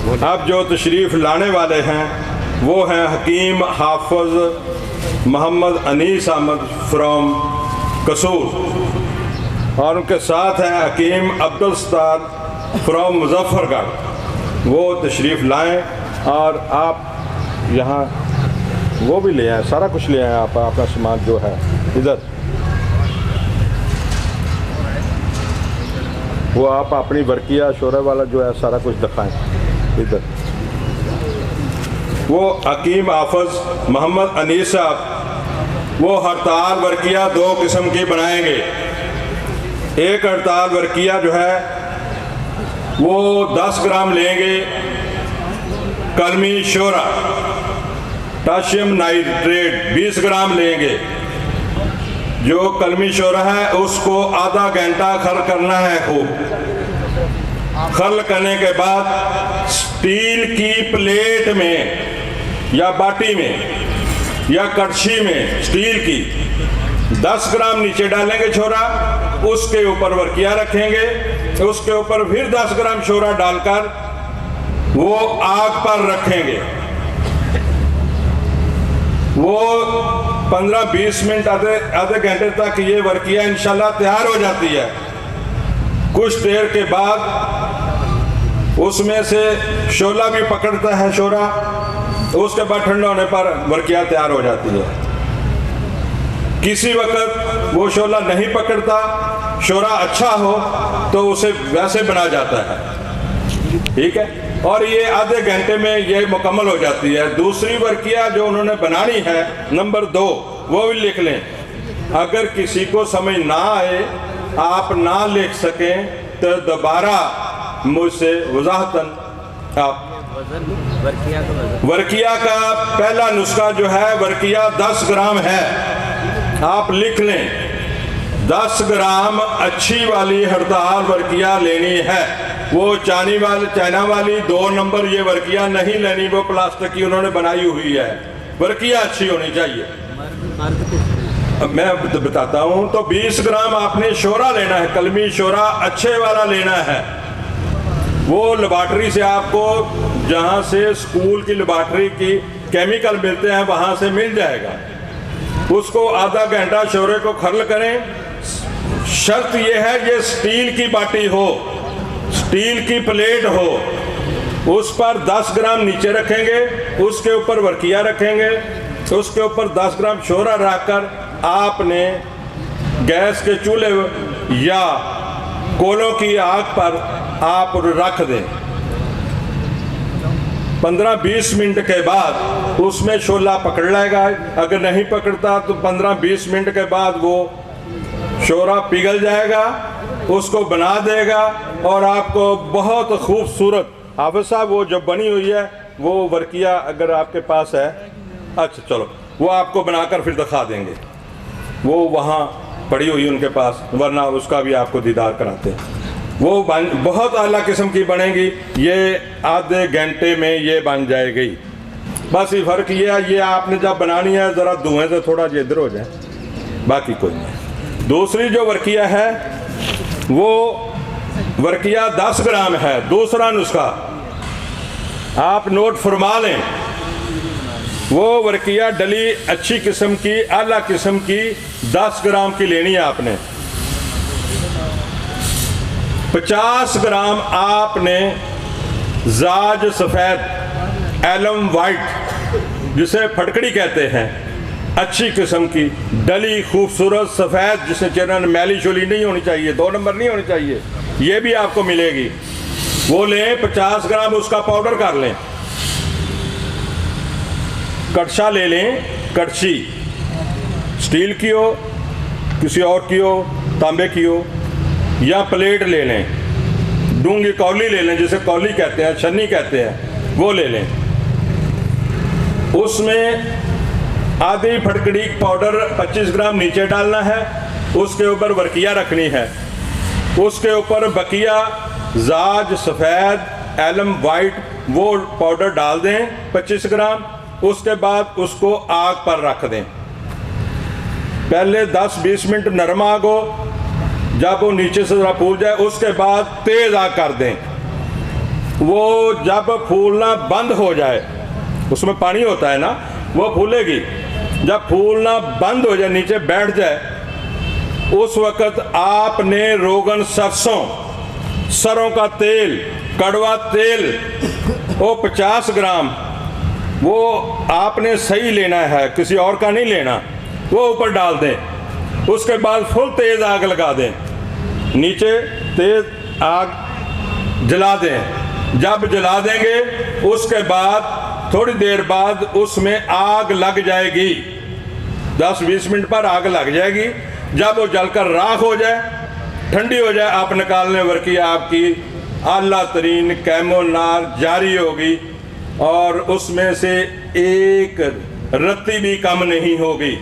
अब जो तशरीफ़ लाने वाले हैं वो हैं हकीम हाफिज़ मोहम्मद अनीस अहमद फ्रॉम कसूर, और उनके साथ हैं हकीम अब्दुल सत्तार फ्रॉम मुजफ्फरगढ़। वो तशरीफ़ लाएं और आप यहाँ वो भी ले आए, सारा कुछ ले आए आप, अपना सामान जो है इधर वो आप अपनी वर्किया शोरा वाला जो है सारा कुछ दिखाएं इधर। वो हकीम हाफिज़ मोहम्मद अनीस साहब वो हड़ताल वर्किया दो किस्म की बनाएंगे। एक हड़ताल वर्किया जो है वो 10 ग्राम लेंगे कलमी शोरा, पोटाशियम नाइट्रेट 20 ग्राम लेंगे। जो कलमी शोरा है उसको आधा घंटा खल करना है। खूब खल करने के बाद स्टील की प्लेट में या बाटी में या कड़छी में स्टील की 10 ग्राम नीचे डालेंगे छोरा, उसके ऊपर वर्किया रखेंगे, उसके ऊपर फिर 10 ग्राम छोरा डालकर वो आग पर रखेंगे। वो 15-20 मिनट आधे घंटे तक ये वर्किया इंशाल्लाह तैयार हो जाती है। कुछ देर के बाद उसमें से शोला भी पकड़ता है शोरा, उसके बाद ठंडा होने पर वर्किया तैयार हो जाती है। किसी वक्त वो शोला नहीं पकड़ता, शोरा अच्छा हो तो उसे वैसे बना जाता है, ठीक है, और ये आधे घंटे में ये मुकम्मल हो जाती है। दूसरी वर्किया जो उन्होंने बनानी है नंबर 2 वो भी लिख लें। अगर किसी को समझ ना आए, आप ना लिख सकें तो दोबारा मुझसे वजाहतन आप वर्किया का पहला नुस्खा जो है वर्किया 10 ग्राम है, आप लिख लें। 10 ग्राम अच्छी वाली हड़ताल वर्किया लेनी है। वो चाइना वाली 2 नंबर ये वर्किया नहीं लेनी, वो प्लास्टिक की उन्होंने बनाई हुई है। वर्किया अच्छी होनी चाहिए। अब मैं बताता हूँ। तो 20 ग्राम आपने शोरा लेना है, कलमी शोरा अच्छे वाला लेना है। वो लेबॉर्ट्री से आपको जहाँ से स्कूल की लेबॉर्ट्री की केमिकल मिलते हैं वहाँ से मिल जाएगा। उसको आधा घंटा शोरे को खर्ल करें। शर्त यह है ये स्टील की बाटी हो, स्टील की प्लेट हो, उस पर 10 ग्राम नीचे रखेंगे, उसके ऊपर वर्किया रखेंगे, उसके ऊपर 10 ग्राम शोरा रखकर आपने गैस के चूल्हे या कोलों की आग पर आप रख दें। 15-20 मिनट के बाद उसमें शोला पकड़ लेगा। अगर नहीं पकड़ता तो 15-20 मिनट के बाद वो शोरा पिघल जाएगा, उसको बना देगा और आपको बहुत खूबसूरत हाफिज़ साहब वो जो बनी हुई है वो वर्किया अगर आपके पास है, अच्छा चलो वो आपको बनाकर फिर दिखा देंगे। वो वहाँ पड़ी हुई उनके पास, वरना उसका भी आपको दीदार कराते हैं। वो बहुत आला किस्म की बनेगी। ये आधे घंटे में ये बन जाएगी। बस ये फ़र्क ये आपने जब बनानी है ज़रा धुएँ से थोड़ा ये इधर हो जाए, बाकी कोई नहीं। दूसरी जो वर्किया है वो वर्किया 10 ग्राम है। दूसरा नुस्खा आप नोट फरमा लें। वो वर्किया डली अच्छी किस्म की, आला किस्म की 10 ग्राम की लेनी है आपने। 50 ग्राम आपने जाज सफ़ेद एलम वाइट जिसे फटकड़ी कहते हैं, अच्छी किस्म की डली खूबसूरत सफ़ेद जिसमें चेहरा मैली शोली नहीं होनी चाहिए, 2 नंबर नहीं होनी चाहिए, ये भी आपको मिलेगी। वो लें 50 ग्राम, उसका पाउडर कर लें। कड़छा ले लें, कड़छी स्टील की हो, किसी और की हो, तांबे की हो, या प्लेट ले लें। डूंगी कौली ले लें, जिसे कौली कहते हैं, छन्नी कहते हैं, वो ले लें। उसमें आधी फटकड़ी पाउडर 25 ग्राम नीचे डालना है, उसके ऊपर वर्किया रखनी है, उसके ऊपर बकिया जाज सफ़ेद एलम वाइट वो पाउडर डाल दें 25 ग्राम। उसके बाद उसको आग पर रख दें। पहले 10-20 मिनट नरम आग हो, जब वो नीचे से ज़रा फूल जाए उसके बाद तेज़ आग कर दें। वो जब फूलना बंद हो जाए, उसमें पानी होता है ना, वो फूलेगी। जब फूलना बंद हो जाए, नीचे बैठ जाए, उस वक़्त आपने रोगन सरसों का तेल, कड़वा तेल, वो 50 ग्राम वो आपने सही लेना है, किसी और का नहीं लेना। वो ऊपर डाल दें। उसके बाद फुल तेज़ आग लगा दें, नीचे तेज़ आग जला दें। जब जला देंगे उसके बाद थोड़ी देर बाद उसमें आग लग जाएगी, 10-20 मिनट पर आग लग जाएगी। जब वो जलकर राख हो जाए, ठंडी हो जाए, आप निकालने वर्किया आपकी आला तरीन कैमोनार जारी होगी और उसमें से एक रत्ती भी कम नहीं होगी।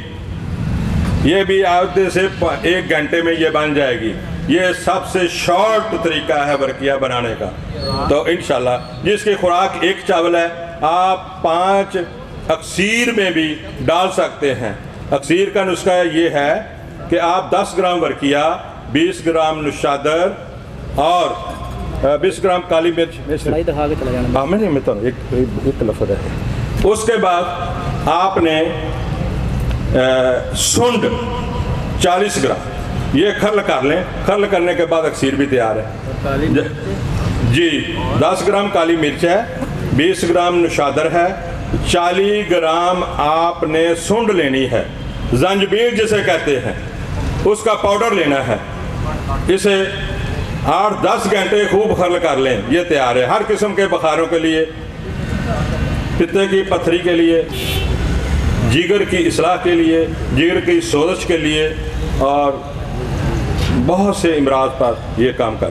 ये भी आधे से 1 घंटे में ये बन जाएगी। ये सबसे शॉर्ट तरीका है वर्किया बनाने का। तो इंशाल्लाह जिसकी खुराक 1 चावल है, आप 5 अक्सीर में भी डाल सकते हैं। अक्सीर का नुस्खा ये है कि आप 10 ग्राम वर्किया, 20 ग्राम नुशादर और 20 ग्राम काली मिर्च दिखा के चला जाना। मैं नहीं तो एक लफ्ज़ है। उसके बाद आपने सुंड 40 ग्राम ये खर्ल कर लें। खर्ल करने के बाद अक्सीर भी तैयार है जी। 10 ग्राम काली मिर्च है, 20 ग्राम नुशादर है, 40 ग्राम आपने सुंड लेनी है, जंजबील जिसे कहते हैं, उसका पाउडर लेना है। इसे 8-10 घंटे खूब खर्ल कर लें, ये तैयार है। हर किस्म के बुखारों के लिए, पित्ते की पथरी के लिए, जिगर की इस्लाह के लिए, जिगर की सोजश के लिए और बहुत से इमराज पर यह काम कर